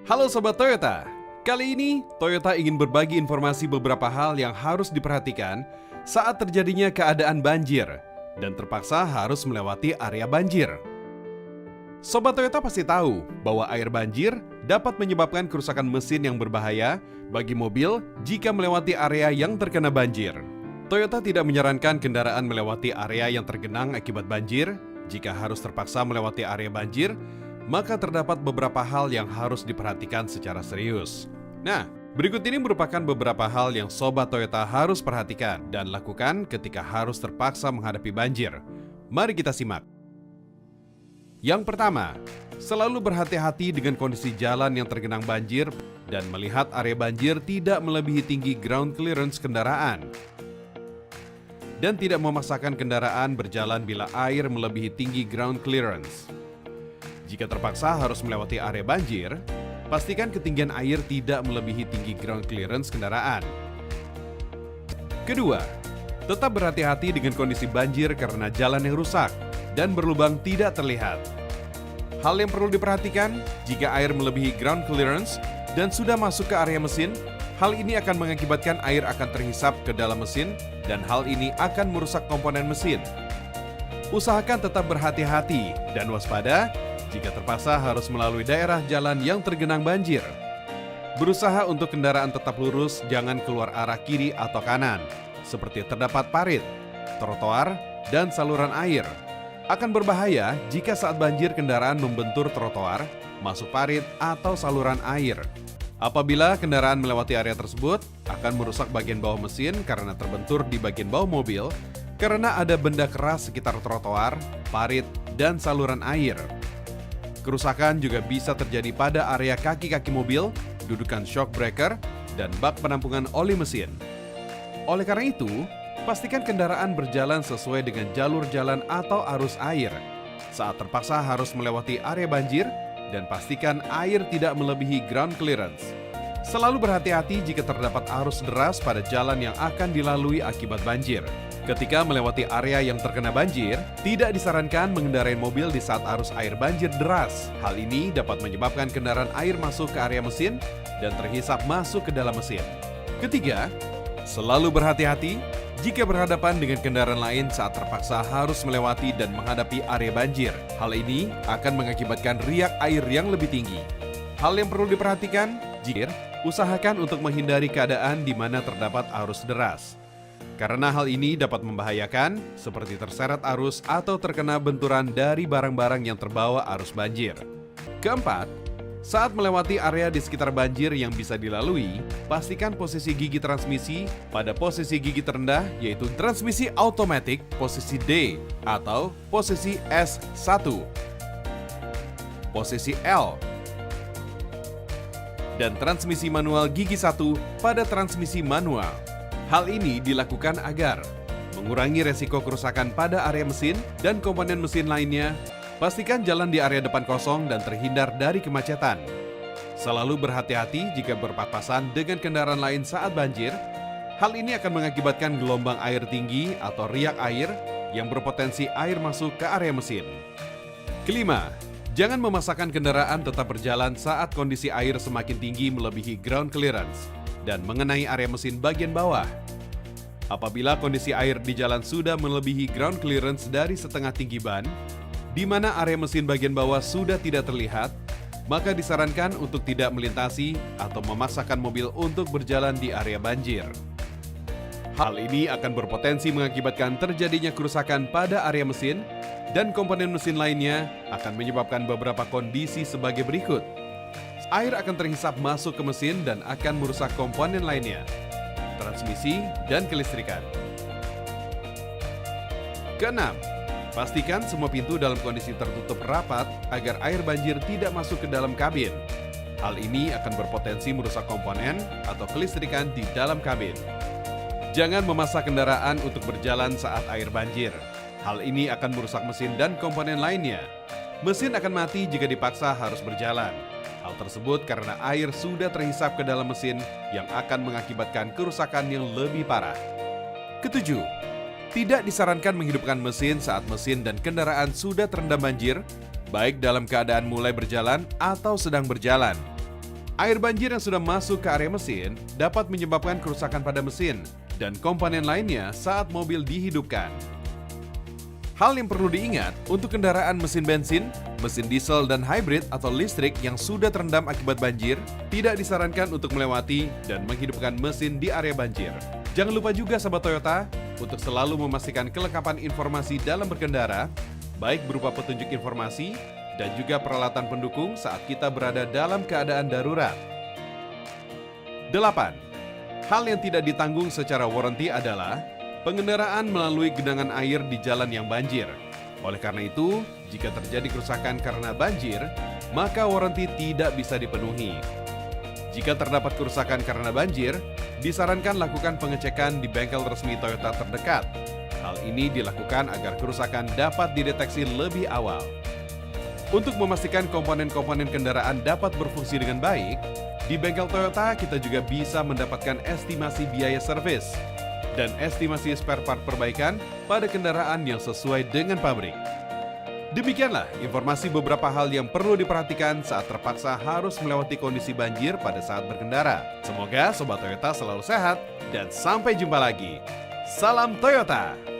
Halo Sobat Toyota, kali ini Toyota ingin berbagi informasi beberapa hal yang harus diperhatikan saat terjadinya keadaan banjir dan terpaksa harus melewati area banjir. Sobat Toyota pasti tahu bahwa air banjir dapat menyebabkan kerusakan mesin yang berbahaya bagi mobil jika melewati area yang terkena banjir. Toyota tidak menyarankan kendaraan melewati area yang tergenang akibat banjir. Jika harus terpaksa melewati area banjir, maka terdapat beberapa hal yang harus diperhatikan secara serius. Nah, berikut ini merupakan beberapa hal yang Sobat Toyota harus perhatikan dan lakukan ketika harus terpaksa menghadapi banjir. Mari kita simak. Yang pertama, selalu berhati-hati dengan kondisi jalan yang tergenang banjir dan melihat area banjir tidak melebihi tinggi ground clearance kendaraan. Dan tidak memaksakan kendaraan berjalan bila air melebihi tinggi ground clearance. Jika terpaksa harus melewati area banjir, pastikan ketinggian air tidak melebihi tinggi ground clearance kendaraan. Kedua, tetap berhati-hati dengan kondisi banjir karena jalan yang rusak dan berlubang tidak terlihat. Hal yang perlu diperhatikan, jika air melebihi ground clearance dan sudah masuk ke area mesin, hal ini akan mengakibatkan air akan terhisap ke dalam mesin dan hal ini akan merusak komponen mesin. Usahakan tetap berhati-hati dan waspada jika terpaksa harus melalui daerah jalan yang tergenang banjir. Berusaha untuk kendaraan tetap lurus, jangan keluar arah kiri atau kanan, seperti terdapat parit, trotoar, dan saluran air. Akan berbahaya jika saat banjir kendaraan membentur trotoar, masuk parit, atau saluran air. Apabila kendaraan melewati area tersebut, akan merusak bagian bawah mesin karena terbentur di bagian bawah mobil, karena ada benda keras sekitar trotoar, parit, dan saluran air. Kerusakan juga bisa terjadi pada area kaki-kaki mobil, dudukan shock breaker, dan bak penampungan oli mesin. Oleh karena itu, pastikan kendaraan berjalan sesuai dengan jalur jalan atau arus air. Saat terpaksa harus melewati area banjir, dan pastikan air tidak melebihi ground clearance. Selalu berhati-hati jika terdapat arus deras pada jalan yang akan dilalui akibat banjir. Ketika melewati area yang terkena banjir, tidak disarankan mengendarai mobil di saat arus air banjir deras. Hal ini dapat menyebabkan kendaraan air masuk ke area mesin dan terhisap masuk ke dalam mesin. Ketiga, selalu berhati-hati jika berhadapan dengan kendaraan lain saat terpaksa harus melewati dan menghadapi area banjir. Hal ini akan mengakibatkan riak air yang lebih tinggi. Hal yang perlu diperhatikan, jika usahakan untuk menghindari keadaan di mana terdapat arus deras. Karena hal ini dapat membahayakan, seperti terseret arus atau terkena benturan dari barang-barang yang terbawa arus banjir. Keempat, saat melewati area di sekitar banjir yang bisa dilalui, pastikan posisi gigi transmisi pada posisi gigi terendah, yaitu transmisi automatic posisi D atau posisi S1, posisi L, dan transmisi manual gigi 1 pada transmisi manual. Hal ini dilakukan agar mengurangi resiko kerusakan pada area mesin dan komponen mesin lainnya. Pastikan jalan di area depan kosong dan terhindar dari kemacetan. Selalu berhati-hati jika berpapasan dengan kendaraan lain saat banjir. Hal ini akan mengakibatkan gelombang air tinggi atau riak air yang berpotensi air masuk ke area mesin. Kelima, jangan memaksakan kendaraan tetap berjalan saat kondisi air semakin tinggi melebihi ground clearance dan mengenai area mesin bagian bawah. Apabila kondisi air di jalan sudah melebihi ground clearance dari setengah tinggi ban, di mana area mesin bagian bawah sudah tidak terlihat, maka disarankan untuk tidak melintasi atau memaksakan mobil untuk berjalan di area banjir. Hal ini akan berpotensi mengakibatkan terjadinya kerusakan pada area mesin dan komponen mesin lainnya, akan menyebabkan beberapa kondisi sebagai berikut. Air akan terhisap masuk ke mesin dan akan merusak komponen lainnya, transmisi, dan kelistrikan. Keenam, pastikan semua pintu dalam kondisi tertutup rapat agar air banjir tidak masuk ke dalam kabin. Hal ini akan berpotensi merusak komponen atau kelistrikan di dalam kabin. Jangan memaksa kendaraan untuk berjalan saat air banjir. Hal ini akan merusak mesin dan komponen lainnya. Mesin akan mati jika dipaksa harus berjalan. Hal tersebut karena air sudah terhisap ke dalam mesin yang akan mengakibatkan kerusakan yang lebih parah. Ketujuh, tidak disarankan menghidupkan mesin saat mesin dan kendaraan sudah terendam banjir baik dalam keadaan mulai berjalan atau sedang berjalan. Air banjir yang sudah masuk ke area mesin dapat menyebabkan kerusakan pada mesin dan komponen lainnya saat mobil dihidupkan. Hal yang perlu diingat untuk kendaraan mesin bensin, mesin diesel dan hybrid atau listrik yang sudah terendam akibat banjir, tidak disarankan untuk melewati dan menghidupkan mesin di area banjir. Jangan lupa juga sahabat Toyota untuk selalu memastikan kelengkapan informasi dalam berkendara, baik berupa petunjuk informasi dan juga peralatan pendukung saat kita berada dalam keadaan darurat. 8. Hal yang tidak ditanggung secara warranty adalah pengendaraan melalui genangan air di jalan yang banjir. Oleh karena itu, jika terjadi kerusakan karena banjir, maka warranty tidak bisa dipenuhi. Jika terdapat kerusakan karena banjir, disarankan lakukan pengecekan di bengkel resmi Toyota terdekat. Hal ini dilakukan agar kerusakan dapat dideteksi lebih awal. Untuk memastikan komponen-komponen kendaraan dapat berfungsi dengan baik, di bengkel Toyota kita juga bisa mendapatkan estimasi biaya servis dan estimasi spare part perbaikan pada kendaraan yang sesuai dengan pabrik. Demikianlah informasi beberapa hal yang perlu diperhatikan saat terpaksa harus melewati kondisi banjir pada saat berkendara. Semoga Sobat Toyota selalu sehat dan sampai jumpa lagi. Salam Toyota!